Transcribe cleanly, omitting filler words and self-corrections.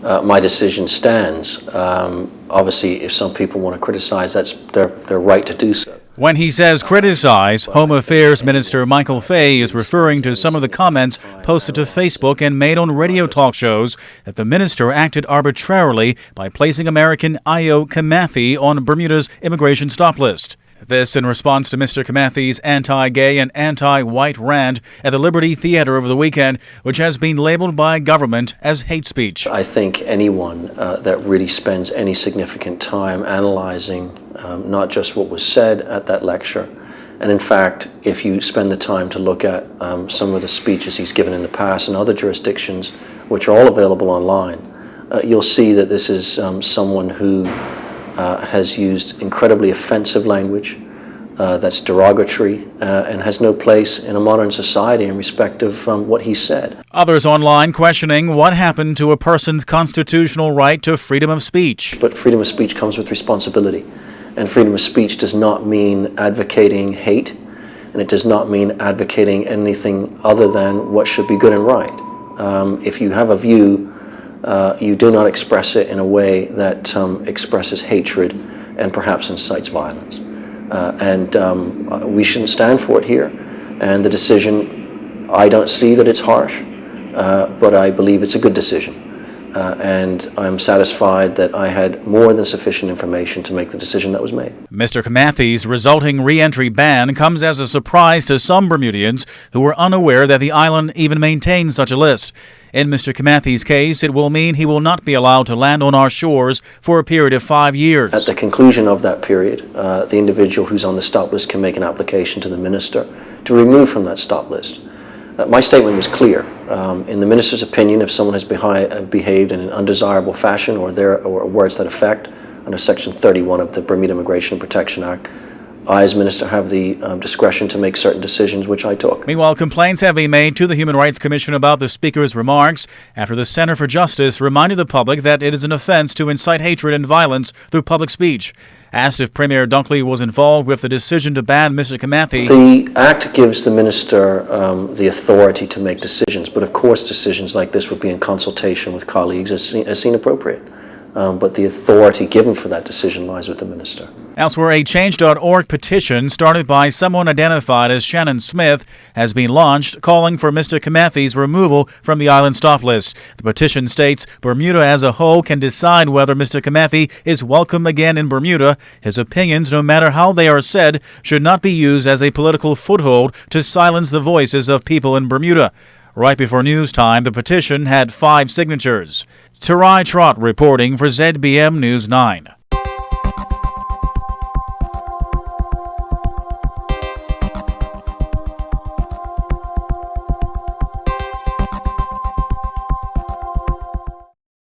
my decision stands. Obviously, if some people want to criticize, that's their right to do so. When he says criticize, Home Affairs Minister Michael Fahy is referring to some of the comments posted to Facebook and made on radio talk shows that the minister acted arbitrarily by placing American Ayo Kimathi on Bermuda's immigration stop list. This in response to Mr. Kimathi's anti-gay and anti-white rant at the Liberty Theater over the weekend, which has been labeled by government as hate speech. I think anyone that really spends any significant time analyzing not just what was said at that lecture, and in fact, if you spend the time to look at some of the speeches he's given in the past in other jurisdictions, which are all available online, you'll see that this is someone who has used incredibly offensive language that's derogatory and has no place in a modern society in respect of what he said. Others online questioning what happened to a person's constitutional right to freedom of speech. But freedom of speech comes with responsibility. And freedom of speech does not mean advocating hate, and it does not mean advocating anything other than what should be good and right. If you have a view, you do not express it in a way that expresses hatred and perhaps incites violence. We shouldn't stand for it here. And the decision, I don't see that it's harsh, but I believe it's a good decision. And I'm satisfied that I had more than sufficient information to make the decision that was made. Mr. Kimathi's resulting re-entry ban comes as a surprise to some Bermudians who were unaware that the island even maintains such a list. In Mr. Kimathi's case, it will mean he will not be allowed to land on our shores for a period of 5 years. At the conclusion of that period, the individual who's on the stop list can make an application to the minister to remove from that stop list. My statement was clear. In the minister's opinion, if someone has behaved in an undesirable fashion or words that affect under Section 31 of the Bermuda Immigration and Protection Act, I, as minister, have the discretion to make certain decisions, which I took. Meanwhile, complaints have been made to the Human Rights Commission about the Speaker's remarks after the Center for Justice reminded the public that it is an offense to incite hatred and violence through public speech. Asked if Premier Dunkley was involved with the decision to ban Mr. Kimathi. The Act gives the minister the authority to make decisions, but of course decisions like this would be in consultation with colleagues as seen appropriate. But the authority given for that decision lies with the minister. Elsewhere, a Change.org petition started by someone identified as Shannon Smith has been launched calling for Mr. Kimathi's removal from the island stop list. The petition states Bermuda as a whole can decide whether Mr. Kimathi is welcome again in Bermuda. His opinions, no matter how they are said, should not be used as a political foothold to silence the voices of people in Bermuda. Right before news time, the petition had 5 signatures. Tari Trott reporting for ZBM News 9.